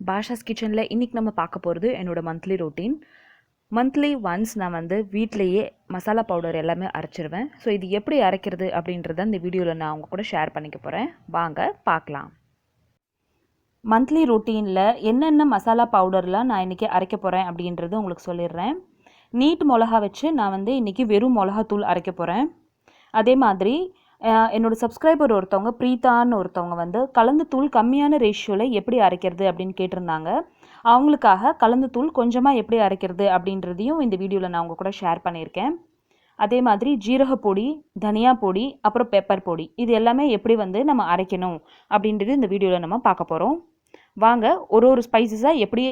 பாஷாஸ் கிச்சனில் இன்றைக்கி நம்ம பார்க்க போகிறது என்னோடய மந்த்லி ரொட்டீன். மந்த்லி ஒன்ஸ் நான் வீட்டிலையே மசாலா பவுடர் எல்லாமே அரைச்சிருவேன். ஸோ இது எப்படி அரைக்கிறது அப்படின்றத இந்த வீடியோவில் நான் அவங்க கூட ஷேர் பண்ணிக்க போகிறேன். வாங்க பார்க்கலாம். மந்த்லி ரொட்டீனில் என்னென்ன மசாலா பவுடர்லாம் நான் இன்றைக்கி அரைக்க போகிறேன் அப்படின்றது உங்களுக்கு சொல்லிடுறேன். நீட் மிளகா வச்சு நான் இன்றைக்கி வெறும் மிளகாத்தூள் அரைக்க போகிறேன். அதே மாதிரி என்னோடய சப்ஸ்கிரைபர் ஒருத்தவங்க ப்ரீத்தான்னு ஒருத்தவங்க கலந்து தூள் கம்மியான ரேஷியோவில் எப்படி அரைக்கிறது அப்படின்னு கேட்டிருந்தாங்க. அவங்களுக்காக கலந்து தூள் கொஞ்சமாக எப்படி அரைக்கிறது அப்படின்றதையும் இந்த வீடியோவில் நான் உங்கள் கூட ஷேர் பண்ணியிருக்கேன். அதே மாதிரி ஜீரக பொடி, தனியா பொடி, அப்புறம் பெப்பர் பொடி, இது எல்லாமே எப்படி நம்ம அரைக்கணும் அப்படின்றது இந்த வீடியோவில் நம்ம பார்க்க போகிறோம். வாங்க ஒரு ஸ்பைசஸாக எப்படி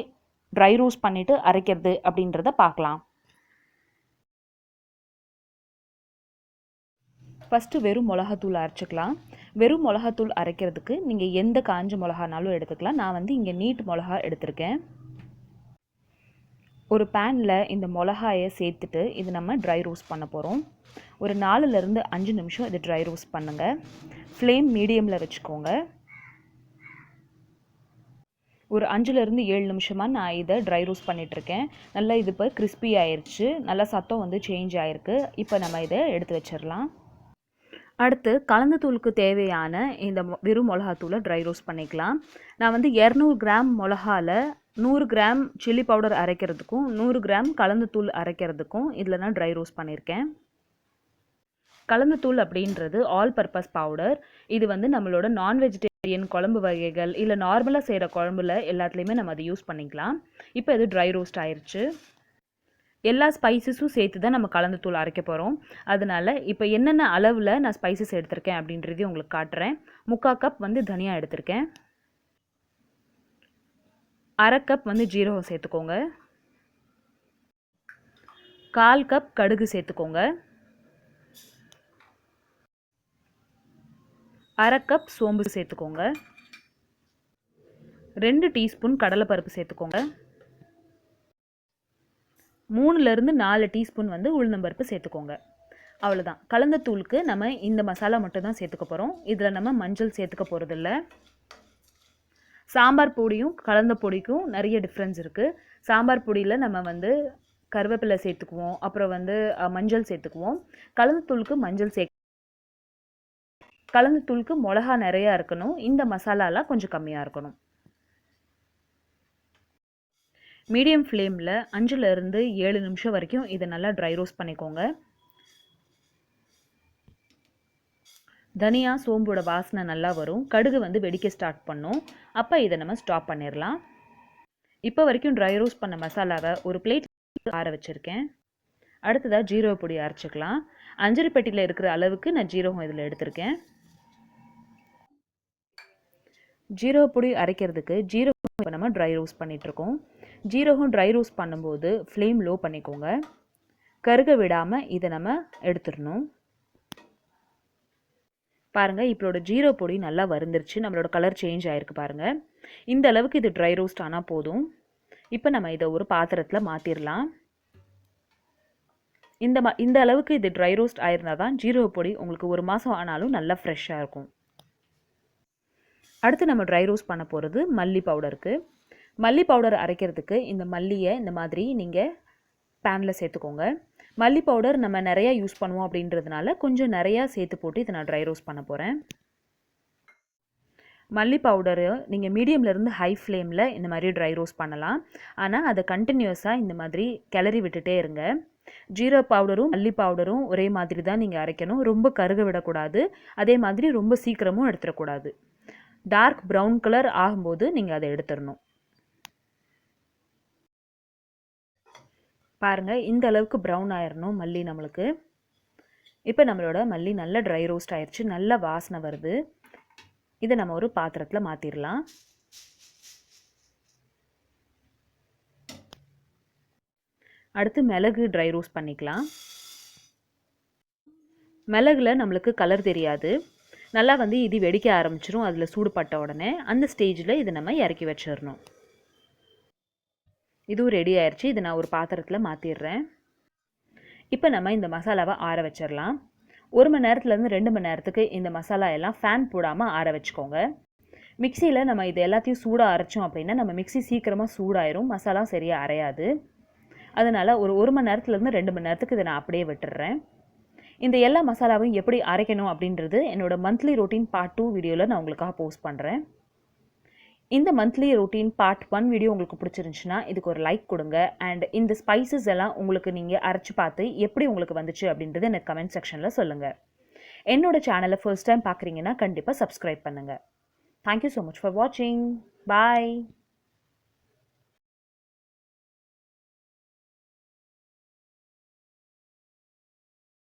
ட்ரை ரோஸ்ட் பண்ணிவிட்டு அரைக்கிறது அப்படின்றத பார்க்கலாம். ஃபஸ்ட்டு வெறும் மிளகாத்தூள் அரைச்சிக்கலாம். வெறும் மிளகாத்தூள் அரைக்கிறதுக்கு நீங்கள் எந்த காஞ்ச மிளகானாலும் எடுத்துக்கலாம். நான் இங்கே நீட் மிளகா எடுத்திருக்கேன். ஒரு பேனில் இந்த மிளகாயை சேர்த்துட்டு இது நம்ம ட்ரை ரோஸ்ட் பண்ண போகிறோம். ஒரு 4லேருந்து 5 நிமிஷம் இது ட்ரை ரோஸ்ட் பண்ணுங்கள். ஃப்ளேம் மீடியமில் வச்சுக்கோங்க. ஒரு 5லேருந்து 7 நிமிஷமாக நான் இதை ட்ரை ரோஸ்ட் பண்ணிகிட்ருக்கேன். நல்லா இது இப்போ கிறிஸ்பி ஆயிடுச்சு. நல்லா சத்தம் சேஞ்ச் ஆகிருக்கு. இப்போ நம்ம இதை எடுத்து வச்சிடலாம். அடுத்து கலந்து தூளுக்கு தேவையான இந்த வெறும் மிளகாத்தூளை ட்ரை ரோஸ்ட் பண்ணிக்கலாம். நான் 200 கிராம் மிளகாவில் 100 கிராம் சில்லி பவுடர் அரைக்கிறதுக்கும் 100 கிராம் கலந்து தூள் அரைக்கிறதுக்கும் இதில் நான் ட்ரை ரோஸ்ட் பண்ணியிருக்கேன். கலந்து தூள் அப்படின்றது ஆல் பர்பஸ் பவுடர். இது நம்மளோட நான் வெஜிடேரியன் குழம்பு வகைகள் இல்லை நார்மலாக செய்கிற குழம்புல எல்லாத்துலேயுமே நம்ம அதை யூஸ் பண்ணிக்கலாம். இப்போ இது ட்ரை ரோஸ்ட் ஆயிடுச்சு. எல்லா ஸ்பைசஸும் சேர்த்து தான் நம்ம கலந்து தூள் அரைக்க போகிறோம். அதனால் இப்போ என்னென்ன அளவில் நான் ஸ்பைசஸ் எடுத்திருக்கேன் அப்படின்றதையும் உங்களுக்கு காட்டுறேன். 3/4 கப் தனியா எடுத்திருக்கேன். 1/2 கப் ஜீரகம் சேர்த்துக்கோங்க. 1/4 கப் கடுகு சேர்த்துக்கோங்க. 1/2 கப் சோம்பு சேர்த்துக்கோங்க. 2 டீஸ்பூன் கடலைப்பருப்பு சேர்த்துக்கோங்க. 3லேருந்து 4 டீஸ்பூன் உளுந்தம்பருப்பு சேர்த்துக்கோங்க. அவ்வளோதான். கலந்த தூளுக்கு நம்ம இந்த மசாலா மட்டும் தான் சேர்த்துக்க போகிறோம். இதில் நம்ம மஞ்சள் சேர்த்துக்க போகிறதில்ல. சாம்பார் பொடியும் கலந்த பொடிக்கும் நிறைய டிஃப்ரென்ஸ் இருக்குது. சாம்பார் பொடியில் நம்ம கருவேப்பிலை சேர்த்துக்குவோம், அப்புறம் மஞ்சள் சேர்த்துக்குவோம். கலந்த தூளுக்கு மஞ்சள் கலந்த தூளுக்கு மிளகா நிறையா இருக்கணும். இந்த மசாலாலாம் கொஞ்சம் கம்மியாக இருக்கணும். மீடியம் ஃப்ளேமில் 5லேருந்து 7 நிமிஷம் வரைக்கும் இதை நல்லா ட்ரை ரோஸ்ட் பண்ணிக்கோங்க. தனியா சோம்போட வாசனை நல்லா வரும். கடுகு வெடிக்க ஸ்டார்ட் பண்ணும். அப்போ இதை நம்ம ஸ்டாப் பண்ணிடலாம். இப்போ வரைக்கும் ட்ரை ரோஸ்ட் பண்ண மசாலாவை ஒரு பிளேட் ஆற வச்சுருக்கேன். அடுத்ததாக ஜீரக பொடி அரைச்சிக்கலாம். அஞ்சரி பெட்டியில் இருக்கிற அளவுக்கு நான் ஜீரகம் இதில் எடுத்திருக்கேன். ஜீரக பொடி அரைக்கிறதுக்கு ஜீரகம் இப்போ நம்ம ட்ரை ரோஸ்ட் பண்ணிகிட்ருக்கோம். ஜீரகம் ட்ரை ரோஸ்ட் பண்ணும்போது ஃப்ளேம் லோ பண்ணிக்கோங்க. கருக விடாமல் இதை நம்ம எடுத்துடணும். பாருங்கள், இப்போட ஜீரக பொடி நல்லா வறுந்துருச்சு. நம்மளோட கலர் சேஞ்ச் ஆகிருக்கு பாருங்கள். இந்த அளவுக்கு இது ட்ரை ரோஸ்ட் ஆனால் போதும். இப்போ நம்ம இதை ஒரு பாத்திரத்தில் மாற்றிடலாம். இந்த அளவுக்கு இது ட்ரை ரோஸ்ட் ஆயிருந்தால் தான் ஜீரக பொடி உங்களுக்கு 1 மாதம் ஆனாலும் நல்லா ஃப்ரெஷ்ஷாக இருக்கும். அடுத்து நம்ம ட்ரை ரோஸ்ட் பண்ண போகிறது மல்லி பவுடருக்கு. மல்லி பவுடர் அரைக்கிறதுக்கு இந்த மல்லியை இந்த மாதிரி நீங்கள் பேனில் சேர்த்துக்கோங்க. மல்லி பவுடர் நம்ம நிறையா யூஸ் பண்ணுவோம் அப்படின்றதுனால கொஞ்சம் நிறையா சேர்த்து போட்டு இதை நான் ட்ரை ரோஸ்ட் பண்ண போகிறேன். மல்லி பவுடரு நீங்கள் மீடியம்லேருந்து ஹை ஃப்ளேமில் இந்த மாதிரி ட்ரை ரோஸ்ட் பண்ணலாம். ஆனால் அதை கண்டினியூஸாக இந்த மாதிரி கிளறி விட்டுட்டே இருங்க. ஜீரக பவுடரும் மல்லி பவுடரும் ஒரே மாதிரி தான் நீங்கள் அரைக்கணும். ரொம்ப கருக விடக்கூடாது. அதே மாதிரி ரொம்ப சீக்கிரமும் எடுத்துடக்கூடாது. டார்க் ப்ரௌன் கலர் ஆகும்போது நீங்கள் அதை எடுத்துடணும். பாருங்கள், இந்த அளவுக்கு ப்ரௌன் ஆயிடணும் மல்லி நம்மளுக்கு. இப்போ நம்மளோட மல்லி நல்லா ட்ரை ரோஸ்ட் ஆயிடுச்சு. நல்ல வாசனை வருது. இதை நம்ம ஒரு பாத்திரத்தில் மாற்றிடலாம். அடுத்து மிளகு ட்ரை ரோஸ்ட் பண்ணிக்கலாம். மிளகுல நம்மளுக்கு கலர் தெரியாது. நல்லா இது வெடிக்க ஆரம்பிச்சிடும். அதில் சூடுபட்ட உடனே அந்த ஸ்டேஜில் இதை நம்ம இறக்கி வச்சிடணும். இதுவும் ரெடி ஆயிடுச்சு. இதை நான் ஒரு பாத்திரத்தில் மாற்றிடுறேன். இப்போ நம்ம இந்த மசாலாவை ஆற வச்சிடலாம். 1 மணி நேரத்துலேருந்து 2 மணி நேரத்துக்கு இந்த மசாலா எல்லாம் ஃபேன் போடாமல் ஆற வச்சுக்கோங்க. மிக்சியில் நம்ம இது எல்லாத்தையும் சூடாக அரைச்சோம் அப்படின்னா நம்ம மிக்சி சீக்கிரமாக சூடாயிரும், மசாலா சரியாக அரையாது. அதனால் ஒரு மணி நேரத்துலேருந்து 2 மணி நேரத்துக்கு இதை நான் அப்படியே விட்டுடுறேன். இந்த எல்லா மசாலாவையும் எப்படி அரைக்கணும் அப்படின்றது என்னோடய மந்த்லி ரொட்டீன் பார்ட் 2 வீடியோவில் நான் உங்களுக்காக போஸ்ட் பண்ணுறேன். இந்த மந்த்லி ரொட்டீன் பார்ட் 1 வீடியோ உங்களுக்கு பிடிச்சிருந்துச்சுன்னா இதுக்கு ஒரு லைக் கொடுங்க. அண்ட் இந்த ஸ்பைசஸ் எல்லாம் உங்களுக்கு நீங்கள் அரைச்சி பார்த்து எப்படி உங்களுக்கு வந்துச்சு அப்படின்றது எனக்கு கமெண்ட் செக்ஷனில் சொல்லுங்கள். என்னோட சேனலை ஃபர்ஸ்ட் டைம் பார்க்குறீங்கன்னா கண்டிப்பாக சப்ஸ்கிரைப் பண்ணுங்கள். தேங்க்யூ ஸோ மச் ஃபார் வாட்சிங். பாய்.